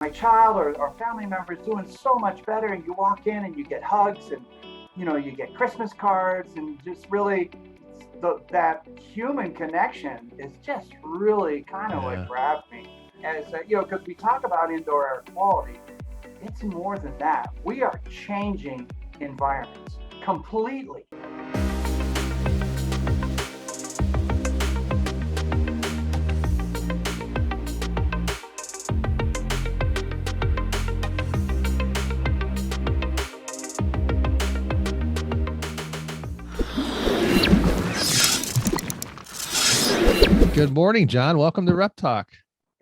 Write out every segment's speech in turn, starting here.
my child or family member is doing so much better, and you walk in and you get hugs, and you get Christmas cards, and just really that human connection is just really kind of what Yeah. grabbed me. As because we talk about indoor air quality, it's more than that. We are changing environments completely. Good morning, John. Welcome to Rep Talk.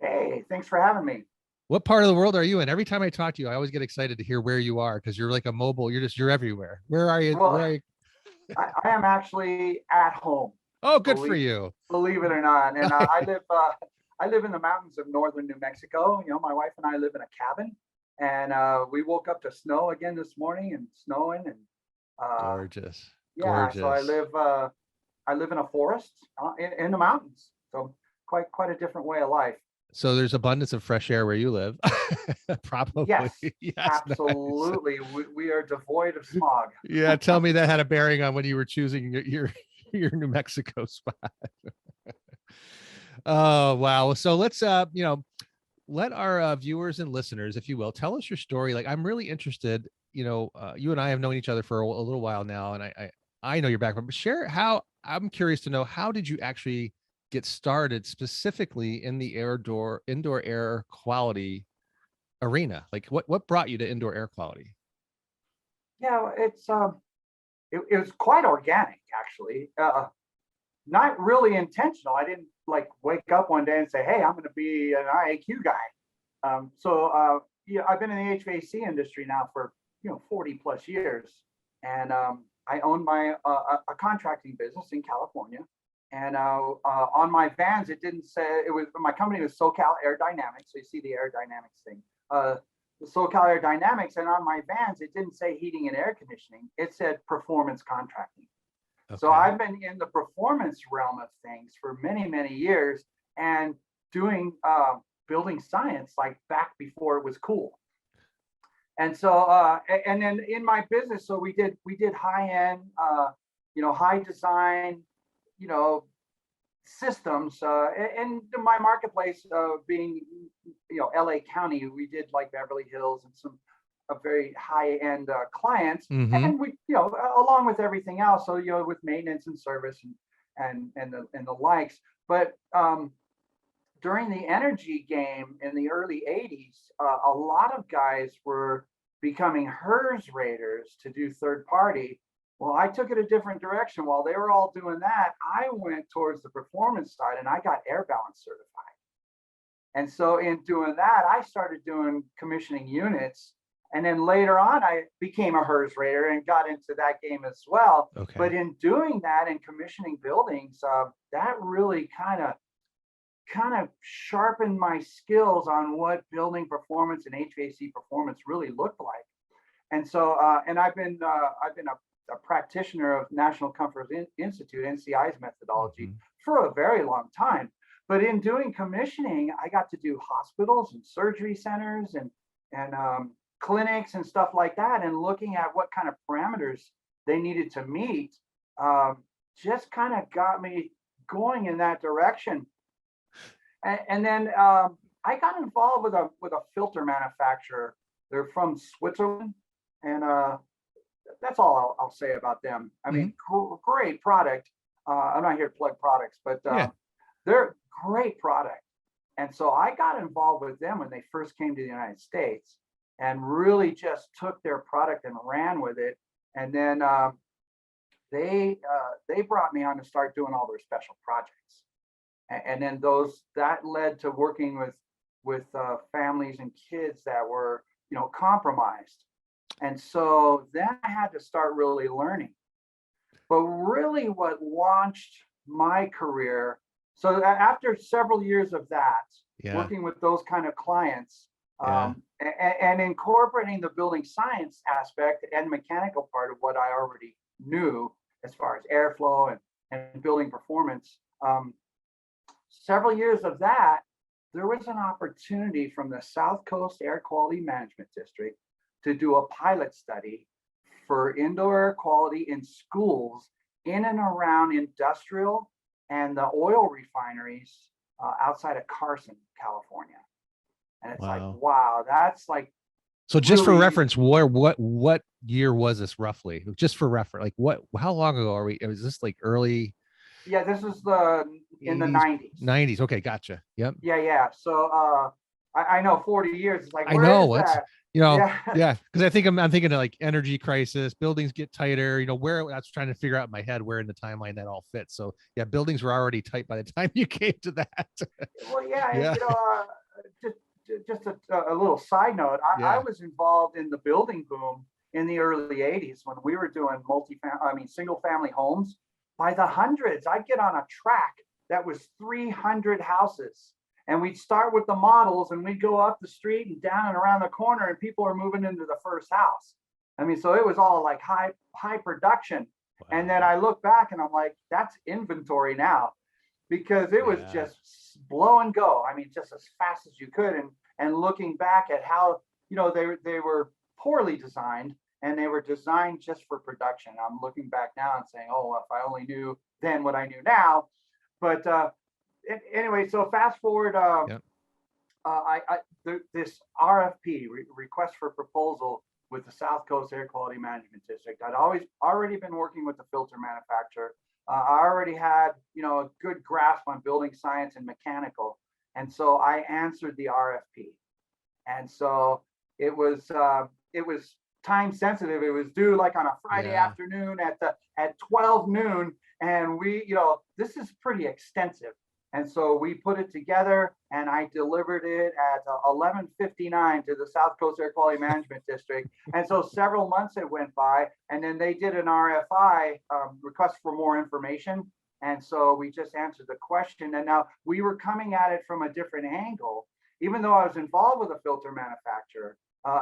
Hey, thanks for having me. What part of the world are you in? Every time I talk to you, I always get excited to hear where you are because you're like a mobile. You're everywhere. Where are you? Well, Where are you? I am actually at home. Oh, good for Believe you. believe it or not, and I live in the mountains of northern New Mexico. My wife and I live in a cabin, and we woke up to snow again this morning, and snowing, and uh, Gorgeous. yeah. So Gorgeous. I live in a forest in the mountains. So quite a different way of life. So there's abundance of fresh air where you live. Probably. Yes, Yes. Nice. absolutely. We are devoid of smog. Yeah. Tell me that had a bearing on when you were choosing your New Mexico spot. Oh, wow. So let's let our viewers and listeners, if you will, tell us your story. Like, I'm really interested. You and I have known each other for a little while now, and I know your background, but share how. I'm curious to know, how did you actually get started specifically in the indoor air quality arena? Like, what brought you to indoor air quality? It was quite organic, actually. Not really intentional. I didn't like wake up one day and say, "Hey, I'm going to be an IAQ guy." I've been in the HVAC industry now for 40 plus years, and I own my a contracting business in California. And on my vans, it didn't say it was my company was SoCal Air Dynamics. So you see the Air Dynamics thing. The SoCal Air Dynamics, and on my vans, it didn't say heating and air conditioning. It said performance contracting. So Okay. I've been in the performance realm of things for many, many years, and doing building science like back before it was cool. And so, and then in my business, so we did high end, high design, you know, systems. And my marketplace being, LA County, we did like Beverly Hills and some very high end clients, Mm-hmm. and we, along with everything else. So with maintenance and service and the likes. But during the energy game in the early '80s, a lot of guys were becoming HERS raters to do third party. Well, I took it a different direction. While they were all doing that, I went towards the performance side, and I got air balance certified. And so in doing that, I started doing commissioning units. And then later on, I became a HERS rater and got into that game as well. But Okay. in doing that and commissioning buildings, that really kind of sharpened my skills on what building performance and HVAC performance really looked like. And so, and I've been a practitioner of National Comfort Institute (NCI's) methodology Mm-hmm. for a very long time. But in doing commissioning, I got to do hospitals and surgery centers and clinics and stuff like that, and looking at what kind of parameters they needed to meet, just kind of got me going in that direction. And then I got involved with a filter manufacturer. They're from Switzerland, and that's all I'll say about them. I Mm-hmm. mean, great product. I'm not here to plug products, but Yeah. they're great product. And so I got involved with them when they first came to the United States, and really just took their product and ran with it. And then they brought me on to start doing all their special projects. And then that led to working with families and kids that were compromised. And so then I had to start really learning. But really, what launched my career, so after several years of that, Yeah. working with those kind of clients, Yeah. and incorporating the building science aspect and mechanical part of what I already knew as far as airflow and building performance, several years of that, there was an opportunity from the South Coast Air Quality Management District to do a pilot study for indoor air quality in schools in and around industrial and the oil refineries outside of Carson, California. And it's like, Wow. wow, that's like, So just for really, reference, what year was this roughly? Just for reference, like how long ago are we? Was this like early yeah, this is in the 80s, 90s. 90s? Okay, gotcha. Yep. Yeah. So I know 40 years. It's like, I where know is what's, that? yeah, Yeah. because I'm thinking of like energy crisis, buildings get tighter, where that's trying to figure out in my head where in the timeline that all fits. So yeah, buildings were already tight by the time you came to that. Well, yeah, and Yeah. just a little side note. I Yeah. was involved in the building boom in the early 80s when we were doing single family homes by the hundreds. I'd get on a track that was 300 houses. And we'd start with the models and we'd go up the street and down and around the corner, and people are moving into the first house. I mean, so it was all like high production. Wow. And then I look back and I'm like, that's inventory now, because it was Yeah. just blow and go. I mean, just as fast as you could. And looking back at how, they were poorly designed, and they were designed just for production. I'm looking back now and saying, oh, if I only knew then what I knew now. But anyway, so fast forward, Yep. this RFP, request for proposal, with the South Coast Air Quality Management District. I'd already been working with the filter manufacturer. I already had, a good grasp on building science and mechanical. And so I answered the RFP. And so it was time sensitive. It was due like on a Friday Yeah. afternoon at 12 noon. And we, this is pretty extensive. And so we put it together, and I delivered it at 11:59 to the South Coast Air Quality Management District. And so several months it went by, and then they did an RFI, request for more information. And so we just answered the question. And now we were coming at it from a different angle. Even though I was involved with a filter manufacturer,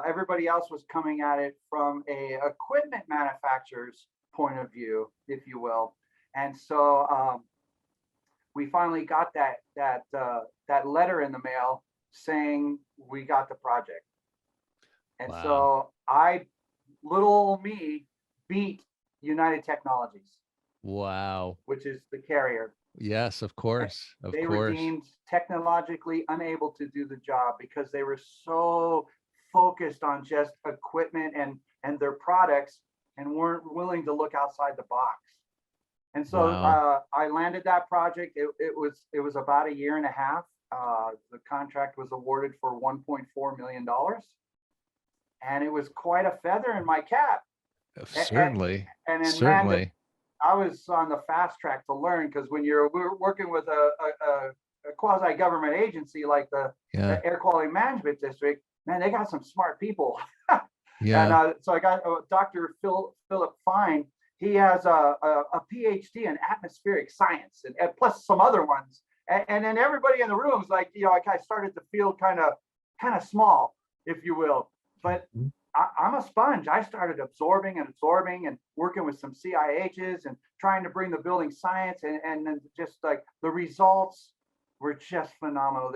everybody else was coming at it from a equipment manufacturer's point of view, if you will. And so we finally got that letter in the mail saying we got the project. And Wow. so little old me, beat United Technologies, Wow. which is the carrier. Yes, of course. Of They were course. deemed technologically unable to do the job because they were so focused on just equipment and their products, and weren't willing to look outside the box. And so Wow. I landed that project. It was about a year and a half. The contract was awarded for $1.4 million, and it was quite a feather in my cap. Certainly. And then landed. Certainly. I was on the fast track to learn, because when we're working with a quasi government agency like the Yeah. Air Quality Management District, man, they got some smart people. Yeah. And so I got Dr. Philip Fine. He has a PhD in atmospheric science, and plus some other ones. And then everybody in the room is like, I started to feel kind of small, if you will. But Mhm. I'm a sponge. I started absorbing and working with some CIHs and trying to bring the building science, and then just like the results were just phenomenal.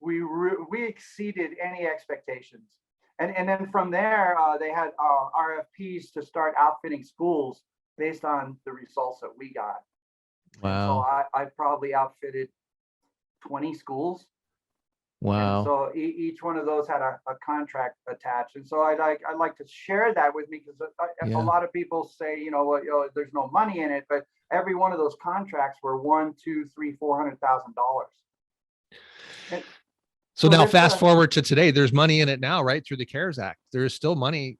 We exceeded any expectations. And then from there, they had RFPs to start outfitting schools based on the results that we got. And so Wow. I probably outfitted 20 schools. And Wow. so each one of those had a contract attached. And so I'd like to share that with me, because a Yeah. lot of people say, there's no money in it, but every one of those contracts were $1, $2, $3, $400,000. So So now this fast forward to today, there's money in it now, right? Through the CARES Act. There is still money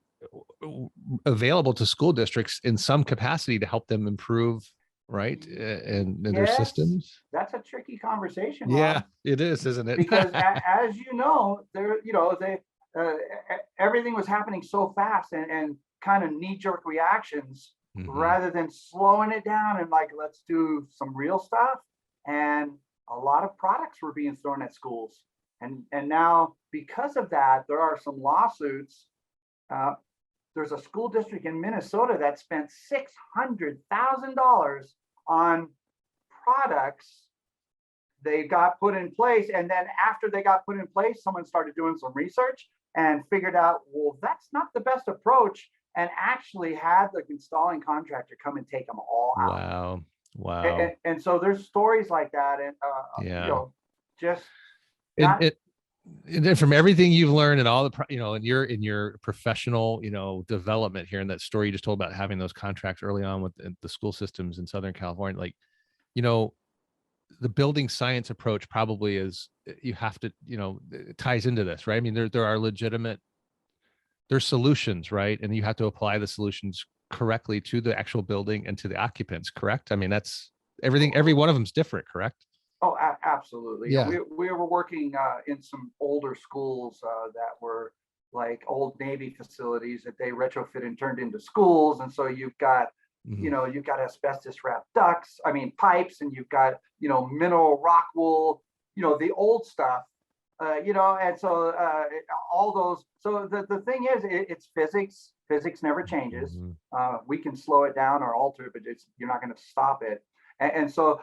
available to school districts in some capacity to help them improve, right? And their yes, systems. that's a tricky conversation, Yeah, Rob, it is, isn't it? because as you know, everything was happening so fast, and kind of knee-jerk reactions, Mhm. rather than slowing it down and like, let's do some real stuff. And a lot of products were being thrown at schools. And now, because of that, there are some lawsuits. There's a school district in Minnesota that spent $600,000 on products they got put in place. And then after they got put in place, someone started doing some research and figured out, well, that's not the best approach, and actually had the installing contractor come and take them all out. Wow. Wow. And so there's stories like that, and Yeah. just And not. and then from everything you've learned and all the, in your professional, development here, and that story you just told about having those contracts early on with the school systems in Southern California, like, you know, the building science approach probably is, you have to, it ties into this, right? I mean, there are legitimate, there's solutions, right? And you have to apply the solutions correctly to the actual building and to the occupants, correct? I mean, that's everything, every one of them's different, correct? Oh, absolutely. Yeah. We were working in some older schools that were like old Navy facilities that they retrofit and turned into schools. And so you've got, Mhm. you've got asbestos wrapped pipes, and you've got, mineral rock wool, the old stuff, and so all those. So the thing is, it's physics. Physics never changes. Mhm. We can slow it down or alter it, but you're not going to stop it. And so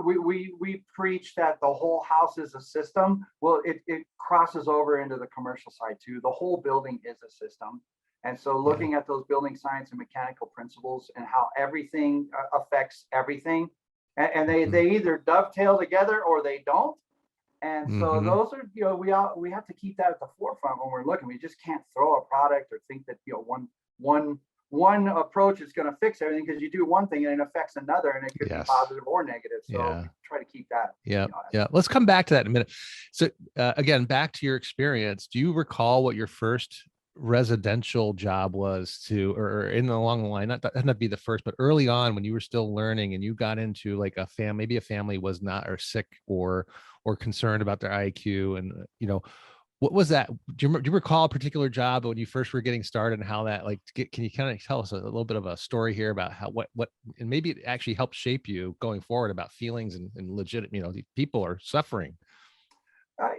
we preach that the whole house is a system. Well, it crosses over into the commercial side too. The whole building is a system. And so Yeah. looking at those building science and mechanical principles and how everything affects everything, and Mhm. they either dovetail together or they don't. And so Mhm. those are, we have to keep that at the forefront when we're looking. We just can't throw a product or think that, one approach is going to fix everything, because you do one thing and it affects another, and it could be Yes. positive or negative. So Yeah. we try to keep that. Yeah. Yeah. Let's come back to that in a minute. So again, back to your experience. Do you recall what your first residential job was or in along the line, not be the first, but early on when you were still learning and you got into like maybe a family was not, or sick, or concerned about their IAQ, and what was that? Do you recall a particular job when you first were getting started, and how that, like, can you kind of tell us a little bit of a story here about how, and maybe it actually helped shape you going forward about feelings and legit, the people are suffering.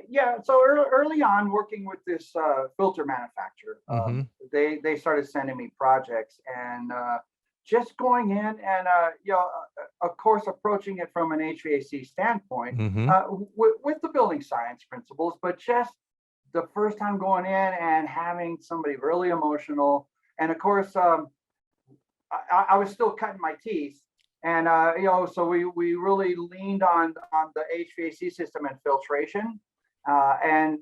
Yeah, so early on, working with this filter manufacturer, Mm-hmm. they started sending me projects, and just going in and of course, approaching it from an HVAC standpoint, Mm-hmm. with the building science principles, but just the first time going in and having somebody really emotional, and of course, I was still cutting my teeth, and so we really leaned on the HVAC system and filtration, and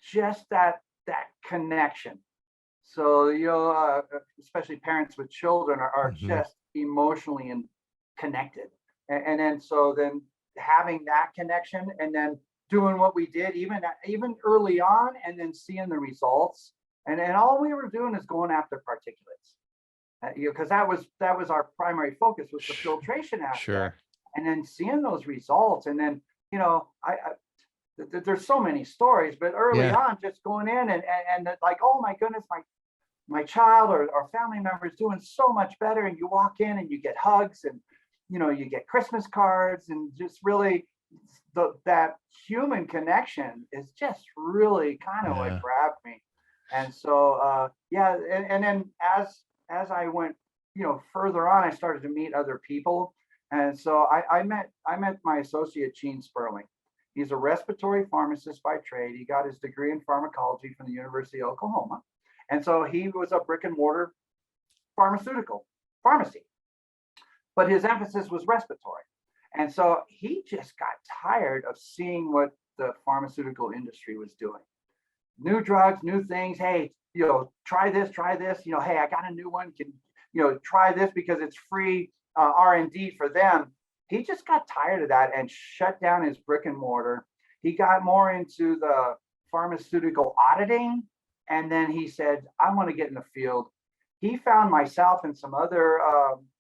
just that connection. So especially parents with children are Mm-hmm. just emotionally connected, and then so then having that connection, and then doing what we did even early on, and then seeing the results, and all we were doing is going after particulates, because that was our primary focus, was the filtration Sure. aspect, and then seeing those results, and then there's so many stories, but early Yeah. on, just going in and like, oh my goodness, my child or family member is doing so much better, and you walk in and you get hugs, and you get Christmas cards, and just really that human connection is just really kind of what Yeah. grabbed me. And so yeah, and then as I went further on, I started to meet other people, and so I met my associate, Gene Sperling. He's a respiratory pharmacist by trade. He got his degree in pharmacology from the University of Oklahoma. And so he was a brick and mortar pharmaceutical pharmacy, but his emphasis was respiratory. And so he just got tired of seeing what the pharmaceutical industry was doing. New drugs, new things. Hey, try this, try this. Hey, I got a new one. Can try this because it's free R&D for them. He just got tired of that and shut down his brick and mortar. He got more into the pharmaceutical auditing, and then he said, I want to get in the field. He found myself and some other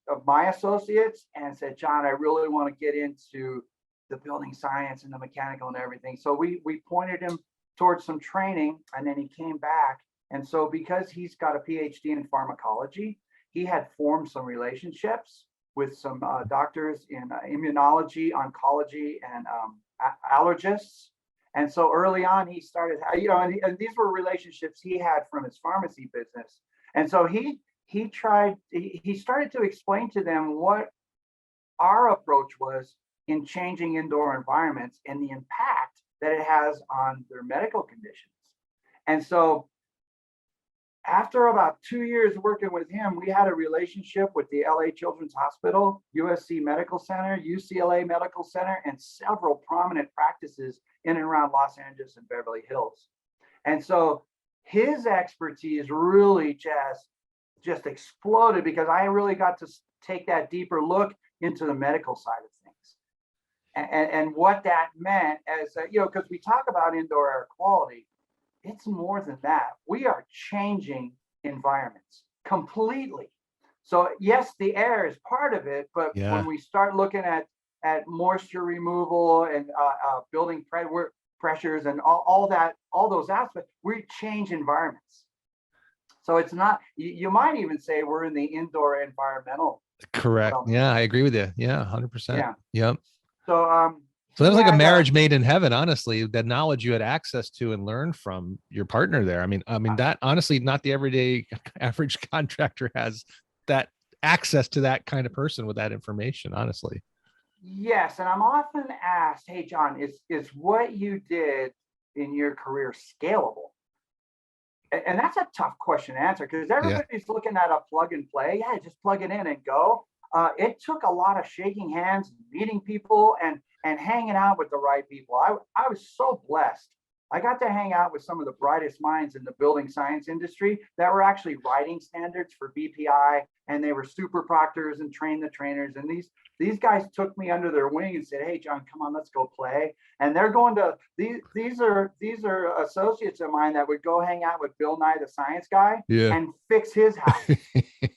of my associates and said, John, I really want to get into the building science and the mechanical and everything. So we pointed him towards some training, and then he came back. And so because he's got a PhD in pharmacology, he had formed some relationships with some doctors in immunology, oncology, and allergists. And so early on, he started, and these were relationships he had from his pharmacy business. And so he started to explain to them what our approach was in changing indoor environments and the impact that it has on their medical conditions. And so after about 2 years working with him, we had a relationship with the LA Children's Hospital, USC Medical Center, UCLA Medical Center, and several prominent practices in and around Los Angeles and Beverly Hills. And so his expertise really just exploded because I really got to take that deeper look into the medical side of things and what that meant as, because we talk about indoor air quality. It's more than that. We are changing environments completely. So yes, the air is part of it, but when we start looking at moisture removal and building pressures and all those aspects, we change environments. So it's not, you might even say we're in the indoor environmental. Correct. Realm. Yeah, I agree with you. Yeah, 100%. Yeah. Yep. So that was like a marriage made in heaven, honestly, that knowledge you had access to and learned from your partner there. I mean, that honestly, not the everyday average contractor has that access to that kind of person with that information, honestly. Yes. And I'm often asked, hey, John, is what you did in your career scalable? And that's a tough question to answer because everybody's looking at a plug and play. Yeah, just plug it in and go. It took a lot of shaking hands, meeting people, and hanging out with the right people. I was so blessed. I got to hang out with some of the brightest minds in the building science industry that were actually writing standards for BPI, and they were super proctors and train the trainers. And these guys took me under their wing and said, "Hey, John, come on, let's go play." And they're going to these are associates of mine that would go hang out with Bill Nye, the science guy, and fix his house.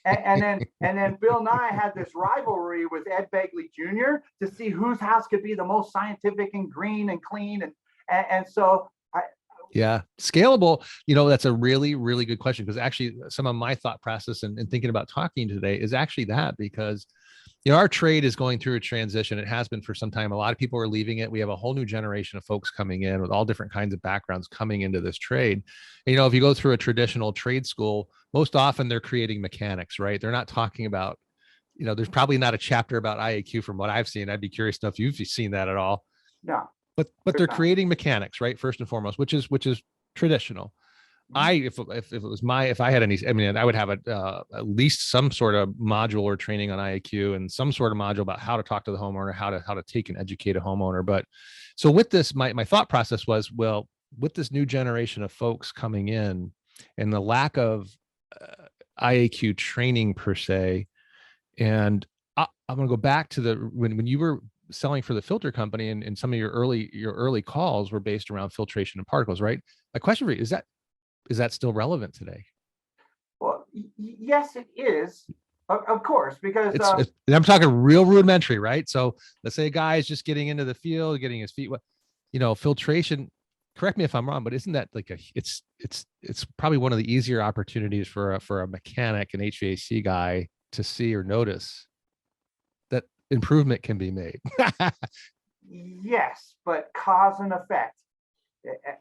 and then Bill Nye had this rivalry with Ed Begley Jr. to see whose house could be the most scientific and green and clean. And so scalable, that's a really, really good question, because actually some of my thought process and thinking about talking today is actually that, because our trade is going through a transition. It has been for some time. A lot of people are leaving it. We have a whole new generation of folks coming in with all different kinds of backgrounds coming into this trade. And, if you go through a traditional trade school, most often they're creating mechanics, right? They're not talking about, there's probably not a chapter about IAQ from what I've seen. I'd be curious to know if you've seen that at all. No. But they're creating mechanics, right? First and foremost, which is traditional. If I had any, I would have at least some sort of module or training on IAQ and some sort of module about how to talk to the homeowner, how to take and educate a homeowner. But so with this, my thought process was, well, with this new generation of folks coming in and the lack of IAQ training per se, and I'm going to go back to when you were selling for the filter company, and some of your early calls were based around filtration and particles, right? My question for you is that still relevant today? Well, yes, it is, of course, because I'm talking real rudimentary, right? So let's say a guy is just getting into the field, getting his feet wet, filtration. Correct me if I'm wrong, but isn't that like it's probably one of the easier opportunities for a mechanic, an HVAC guy, to see or notice that improvement can be made? Yes, but cause and effect,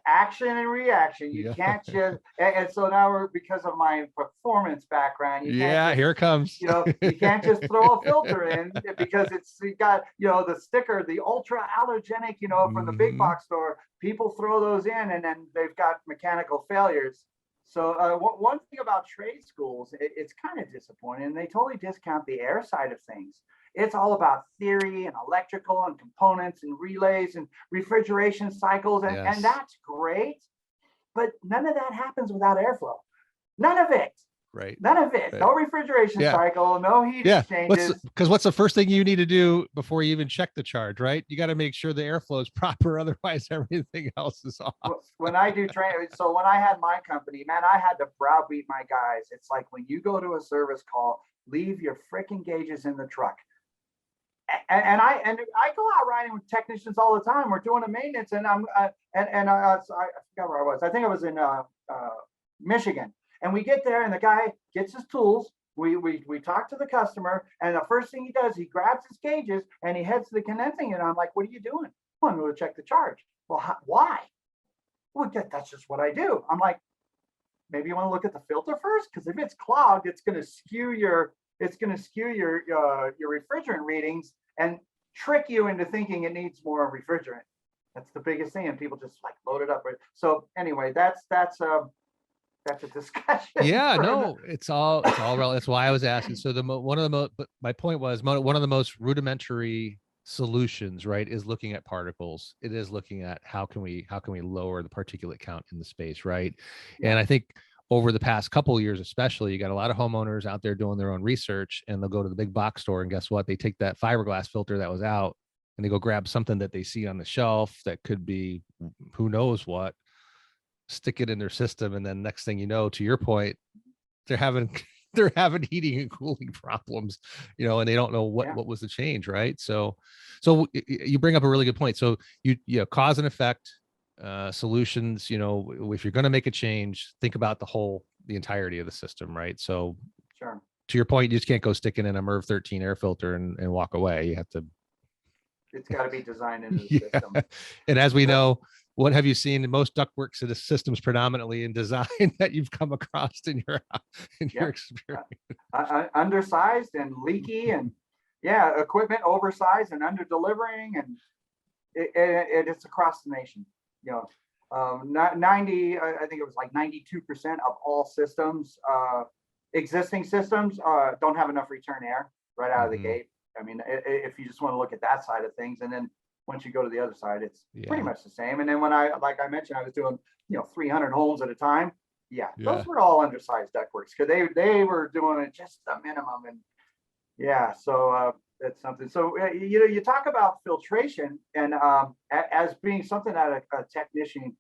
action and reaction. You can't just, and so now because of my performance background, here it comes. You can't just throw a filter in because it's got, the sticker, the ultra allergenic, from the big box store. People throw those in and then they've got mechanical failures. So one thing about trade schools, it's kind of disappointing. They totally discount the air side of things. It's all about theory and electrical and components and relays and refrigeration cycles. And that's great. But none of that happens without airflow. None of it. Right. None of it. Right. No refrigeration cycle, no heat exchanges. Because what's the first thing you need to do before you even check the charge, right? You got to make sure the airflow is proper. Otherwise, everything else is off. When I do training, so when I had my company, man, I had to browbeat my guys. It's like when you go to a service call, leave your freaking gauges in the truck. And I go out riding with technicians all the time. We're doing a maintenance, and I forgot where I was. I think I was in Michigan. And we get there, and the guy gets his tools. We talk to the customer, and the first thing he does, he grabs his gauges and he heads to the condensing. And I'm like, "What are you doing?" "Well, I'm going to check the charge." "Well, why?" "Well, that's just what I do." I'm like, "Maybe you want to look at the filter first, because if it's clogged, it's going to skew your refrigerant readings, and trick you into thinking it needs more refrigerant. That's the biggest thing, and people just like load it up. So anyway, that's a discussion. Yeah, no, it's all relevant. That's why I was asking. So but my point was one of the most rudimentary solutions, right, is looking at particles. It is looking at how can we lower the particulate count in the space, right? Yeah. And I think over the past couple of years, especially, you got a lot of homeowners out there doing their own research, and they'll go to the big box store, and guess what? They take that fiberglass filter that was out, and they go grab something that they see on the shelf that could be who knows what, stick it in their system, and then next thing you know, to your point, they're having heating and cooling problems, and they don't know what was the change, right? So you bring up a really good point. So you cause and effect solutions. If you're going to make a change, think about the entirety of the system, right? So sure. To your point, you just can't go sticking in a MERV 13 air filter and walk away. You have to. It's got to be designed into the system. And as we know, what have you seen in most ductwork systems predominantly in design that you've come across in your experience? Undersized and leaky, and equipment oversized and under delivering, and it's across the nation. 90, I think it was like 92% of all systems, existing systems, don't have enough return air right out of the gate. I mean, if you just want to look at that side of things, and then once you go to the other side, it's pretty much the same. And then when like I mentioned, I was doing 300 homes at a time. Those were all undersized ductworks because they were doing it just the minimum. And so that's something. So you talk about filtration, and as being something that a technician,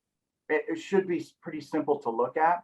it should be pretty simple to look at.